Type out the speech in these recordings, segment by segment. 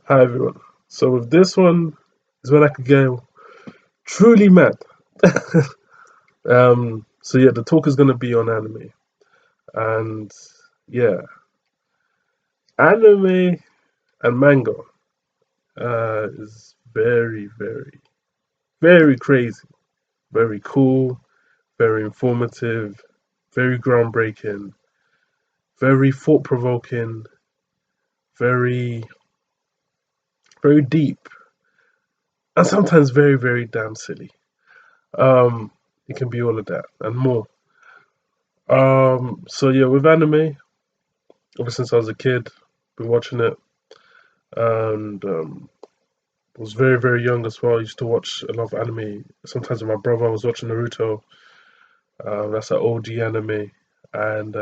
Hi everyone. So with this one is when I could go truly mad. So yeah, the talk is gonna be on anime, and yeah, anime and manga is very, very, very crazy, very cool, very informative, very groundbreaking, very thought provoking, very, very deep, and sometimes very, very damn silly. Um, it can be all of that and more. So yeah, with anime, ever since I was a kid, been watching it, and was very very young as well. I used to watch a lot of anime. Sometimes with my brother, I was watching Naruto. That's an OG anime, and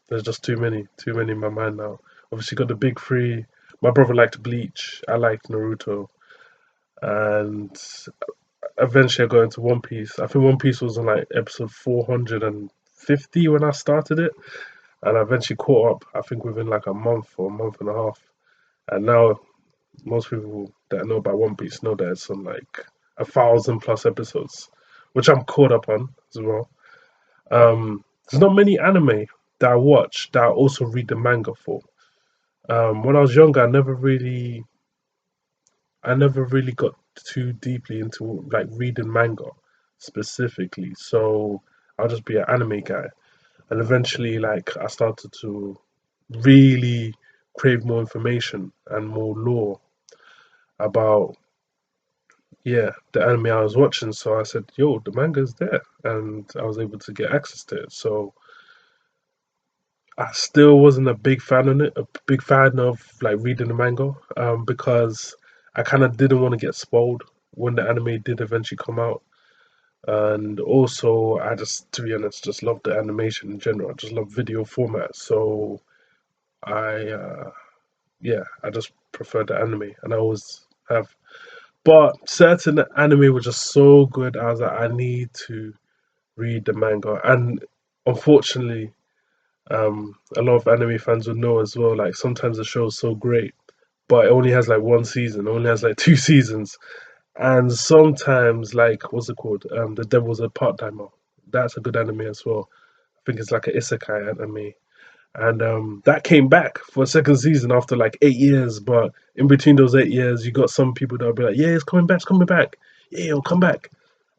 there's just too many in my mind now. Obviously, got the big three. My brother liked Bleach. I liked Naruto, and eventually I got into One Piece. I think One Piece was on like episode 450 when I started it, and I eventually caught up. I think within like a month or a month and a half. And now most people that know about One Piece know that it's on like 1,000 plus episodes, which I'm caught up on as well. There's not many anime that I watch that I also read the manga for. When I was younger, I never really got too deeply into like reading manga specifically. So I'll just be an anime guy, and eventually, like I started to really crave more information and more lore about the anime I was watching. So I said, "Yo, the manga's there," and I was able to get access to it. So I still wasn't a big fan of it, a big fan of like reading the manga, because I kind of didn't want to get spoiled when the anime did eventually come out. And also, I just, to be honest, just love the animation in general. I just love video format. So I, I just prefer the anime, and I always have. But certain anime were just so good. I was like, I need to read the manga, and unfortunately, a lot of anime fans would know as well. Like sometimes the show is so great, but it only has like one season, only has like two seasons, and sometimes like what's it called? The Devil's a Part Timer. That's a good anime as well. I think it's like an isekai anime, and that came back for a second season after like 8 years. But in between those 8 years, you got some people that'll be like, "Yeah, it's coming back. Yeah, it'll come back,"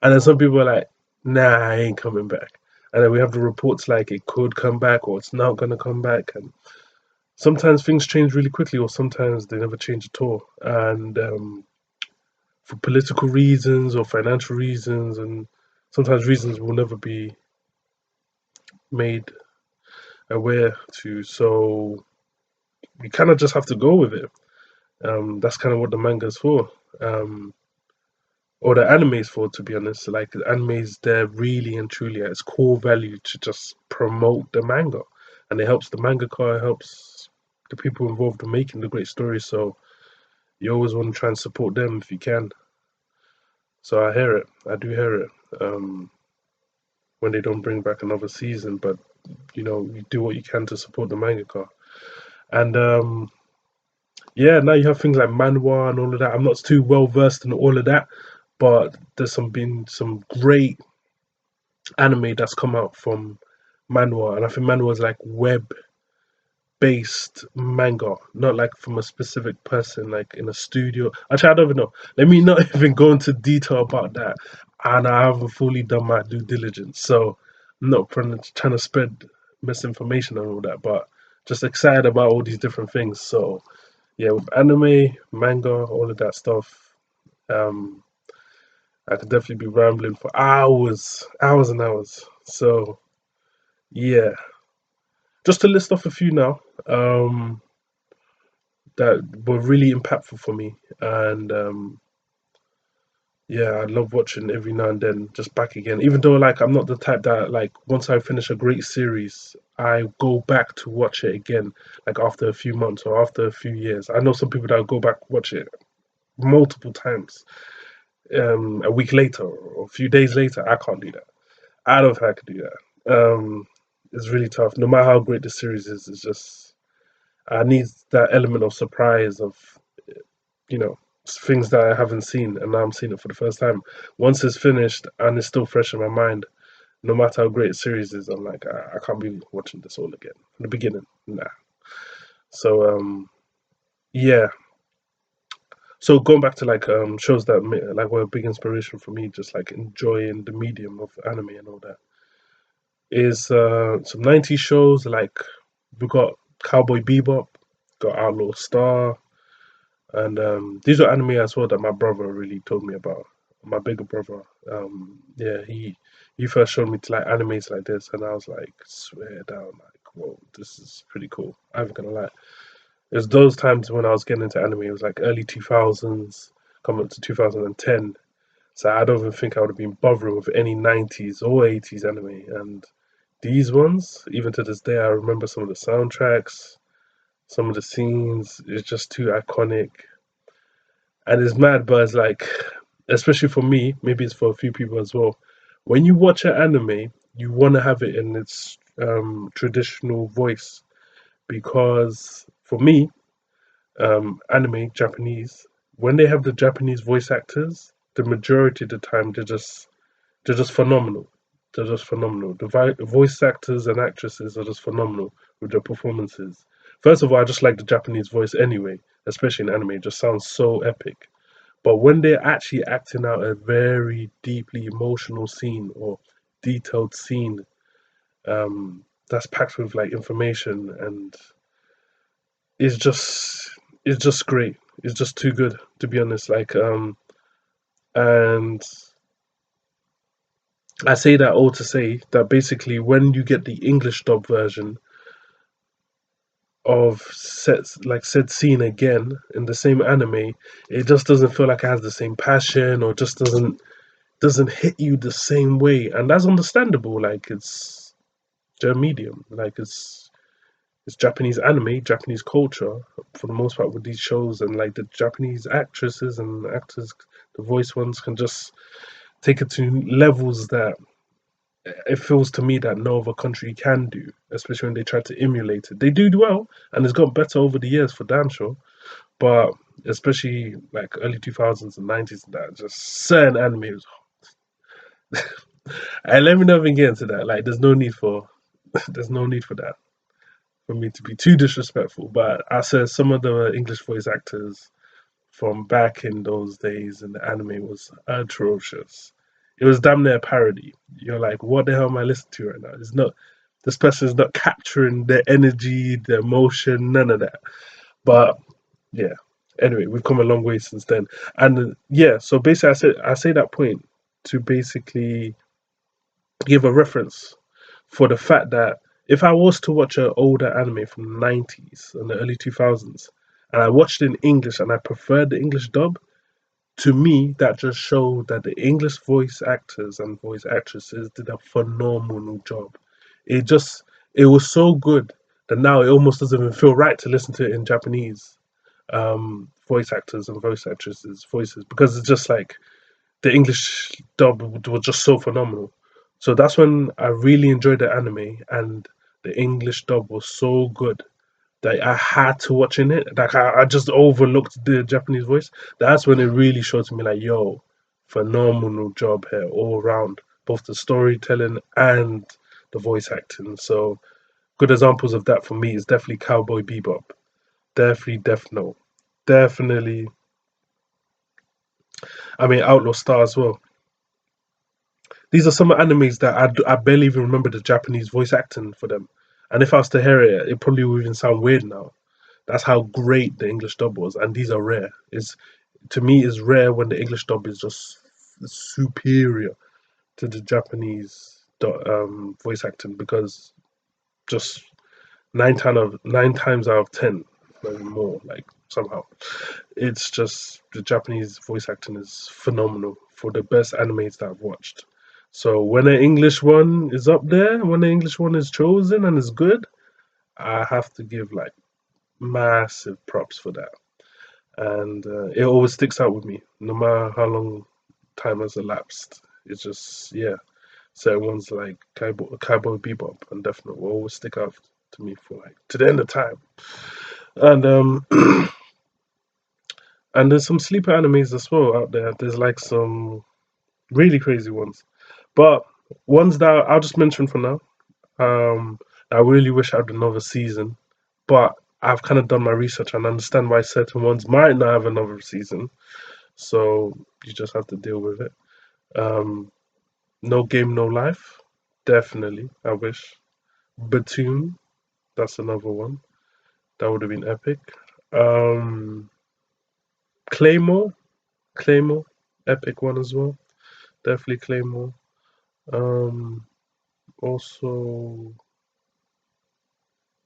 and then some people are like, "Nah, I ain't coming back." And then we have the reports like it could come back or it's not gonna come back, and sometimes things change really quickly, or sometimes they never change at all. And for political reasons or financial reasons, and sometimes reasons will never be made aware to. So you kind of just have to go with it. That's kind of what the manga is for, um, or the anime is for, to be honest. Like the anime is there really and truly at its core value to just promote the manga, and it helps the mangaka, it helps the people involved in making the great story. So you always want to try and support them if you can. So I hear it, I do hear it. When they don't bring back another season, but you do what you can to support the mangaka. And now you have things like manhwa and all of that. I'm not too well versed in all of that, but there's been some great anime that's come out from manhwa, and I think manhwa is like web based manga, not like from a specific person, like in a studio. Actually, I don't even know. Let me not even go into detail about that. And I haven't fully done my due diligence, so I'm not trying to spread misinformation and all that, but just excited about all these different things. So yeah, with anime, manga, all of that stuff, um, I could definitely be rambling for hours, hours and hours. So yeah, just to list off a few now. That were really impactful for me. And I love watching every now and then, just back again. Even though like I'm not the type that like once I finish a great series, I go back to watch it again, like after a few months or after a few years. I know some people that go back watch it multiple times, a week later or a few days later. I can't do that. I don't think I could do that. It's really tough. No matter how great the series is, it's just I need that element of surprise of you know, things that I haven't seen, and now I'm seeing it for the first time. Once it's finished and it's still fresh in my mind, no matter how great a series is, I'm like, I can't be watching this all again from the beginning. Nah. So yeah. So going back to like shows that like were a big inspiration for me, just like enjoying the medium of anime and all that, is some 90s shows like we got Cowboy Bebop, got Outlaw Star, and these are anime as well that my brother really told me about. My bigger brother, yeah, he first showed me to like animes like this, and I was like, swear down, like, whoa, this is pretty cool. I'm gonna lie. It's those times when I was getting into anime. It was like early 2000s, coming up to 2010. So I don't even think I would have been bothering with any 90s or 80s anime. And these ones, even to this day, I remember some of the soundtracks, some of the scenes. It's just too iconic. And it's mad, but it's like, especially for me, maybe it's for a few people as well. When you watch an anime, you want to have it in its traditional voice because for me, anime Japanese, when they have the Japanese voice actors, the majority of the time they're just phenomenal. They're just phenomenal. The voice actors and actresses are just phenomenal with their performances. First of all, I just like the Japanese voice anyway, especially in anime. It just sounds so epic. But when they're actually acting out a very deeply emotional scene or detailed scene, that's packed with like information and it's just it's just great. It's just too good to be honest. Like and I say that all to say that basically when you get the English dub version of sets like said scene again in the same anime, it just doesn't feel like it has the same passion or just doesn't hit you the same way, and that's understandable. Like it's their medium, like it's Japanese anime, Japanese culture for the most part with these shows, and like the Japanese actresses and actors, the voice ones can just take it to levels that it feels to me that no other country can do, especially when they try to emulate it. They do well, and it's got better over the years for damn sure. But especially like early 2000s and 90s, and that just certain animes. And let me not even get into that. Like, there's no need for there's no need for that for me to be too disrespectful. But I said some of the English voice actors from back in those days in the anime was atrocious. It was damn near a parody. You're like, what the hell am I listening to right now? It's not. This person is not capturing the energy, the emotion, none of that. But yeah. Anyway, we've come a long way since then, and yeah. So basically, I say that point to basically give a reference for the fact that if I was to watch an older anime from the 90s and the early 2000s, and I watched it in English and I preferred the English dub, to me, that just showed that the English voice actors and voice actresses did a phenomenal job. It just, it was so good that now it almost doesn't even feel right to listen to it in Japanese voice actors and voice actresses' voices because it's just like the English dub was just so phenomenal. So that's when I really enjoyed the anime, and the English dub was so good that I had to watch in it. Like I just overlooked the Japanese voice. That's when it really showed to me, like, yo, phenomenal job here all around, both the storytelling and the voice acting. So good examples of that for me is definitely Cowboy Bebop, definitely Death Note, definitely. I mean Outlaw Star as well. These are some animes that I barely even remember the Japanese voice acting for them. And if I was to hear it, it probably would even sound weird now. That's how great the English dub was, and these are rare. It's to me is rare when the English dub is just superior to the Japanese voice acting because just nine times out of 10, maybe more, like somehow, it's just the Japanese voice acting is phenomenal for the best animes that I've watched. So when an English one is up there, when the English one is chosen and is good, I have to give like massive props for that. And it always sticks out with me, no matter how long time has elapsed. It's just yeah, certain ones like Cowboy Bebop and Death Note will always stick out to me for like to the end of time. And And there's some sleeper animes as well out there. There's like some really crazy ones, but ones that I'll just mention for now. Um, I really wish I had another season, but I've kind of done my research and understand why certain ones might not have another season. So you just have to deal with it. Um, No Game, No Life. Definitely. I wish. Batum. That's another one. That would have been epic. Um, Claymore. Claymore. Epic one as well. Definitely Claymore. Um, Also,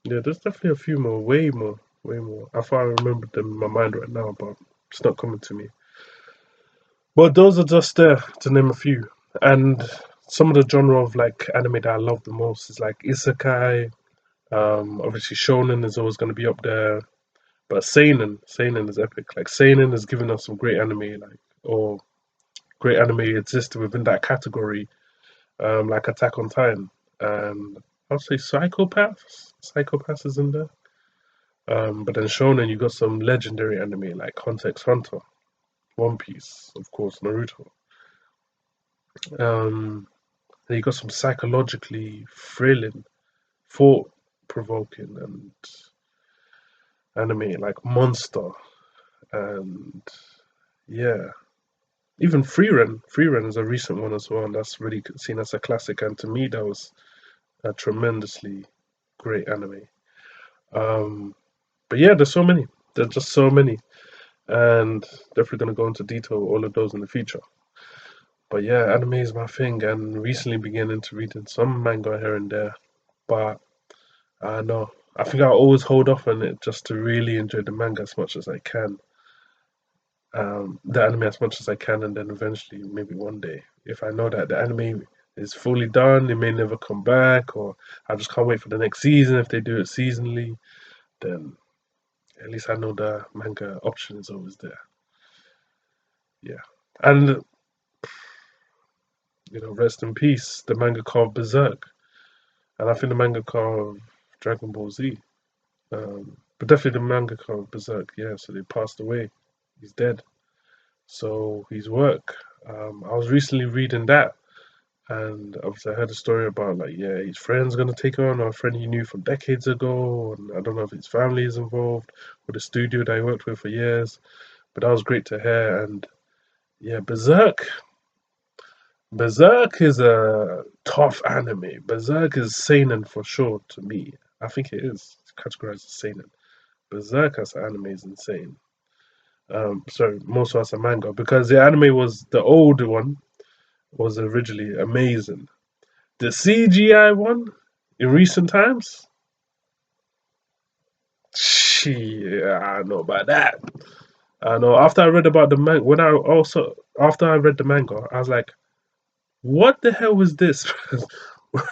yeah, there's definitely a few more. Way more. Way more. I thought I remembered them in my mind right now, but it's not coming to me. But those are just there to name a few. And some of the genre of like anime that I love the most is like isekai. Obviously shonen is always going to be up there, but seinen is epic. Like seinen has given us some great anime, like or great anime existed within that category, like Attack on Titan, and I'll say Psychopaths. Psychopaths is in there. But then shonen, you got some legendary anime like Hunter x Hunter, One Piece, of course, Naruto. Um, and you got some psychologically thrilling, thought provoking, and anime like Monster, and yeah, even Frieren. Frieren is a recent one as well, and that's really seen as a classic. And to me, that was a tremendously great anime. Um, but yeah, there's so many. There's just so many, and definitely gonna go into detail all of those in the future. But yeah, anime is my thing, and recently beginning to reading some manga here and there. But I know I think I'll always hold off on it just to really enjoy the manga as much as I can. The anime as much as I can, and then eventually, maybe one day, if I know that the anime is fully done, it may never come back, or I just can't wait for the next season if they do it seasonally, then at least I know the manga option is always there. Yeah. And, rest in peace, the manga called Berserk. And I think the manga called Dragon Ball Z. But definitely the manga called Berserk, yeah, so they passed away. He's dead. So his work, I was recently reading that. And obviously, I heard a story about like, yeah, his friend's gonna take on, or a friend he knew from decades ago, and I don't know if his family is involved with the studio that he worked with for years. But that was great to hear. And yeah, Berserk is a tough anime. Berserk is seinen for sure to me. I think it is categorized as seinen. Berserk as an anime is insane. Sorry, more so as a manga because the anime was the old one was originally amazing. The CGI one in recent times, I don't know about that. I know after I read about the manga, when I also after I read the manga, I was like, what the hell was this?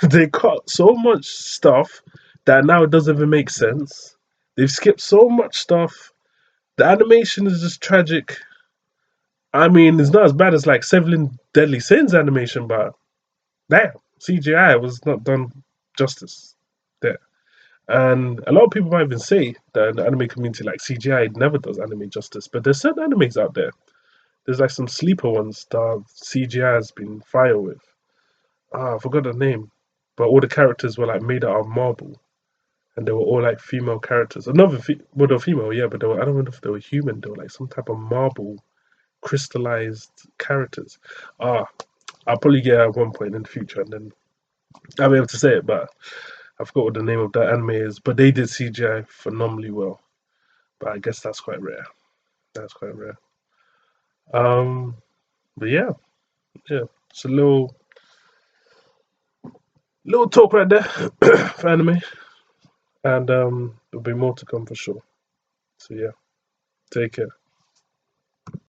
They cut so much stuff that now it doesn't even make sense. They've skipped so much stuff. The animation is just tragic. I mean, it's not as bad as like Seven Deadly Sins animation, but damn, CGI was not done justice there. And a lot of people might even say that in the anime community, like CGI never does anime justice, but there's certain animes out there. There's like some sleeper ones that CGI has been fire with. I forgot the name, but all the characters were like made out of marble, and they were all like female characters. Well, they were female, yeah, but I don't know if they were human. They were like some type of marble crystallized characters. Ah, I'll probably get it at one point in the future, and then I'll be able to say it, but I forgot what the name of that anime is. But they did CGI phenomenally well. But I guess that's quite rare. That's quite rare. Um, but yeah, yeah, it's a little talk right there for anime, and there'll be more to come for sure. So yeah, take care.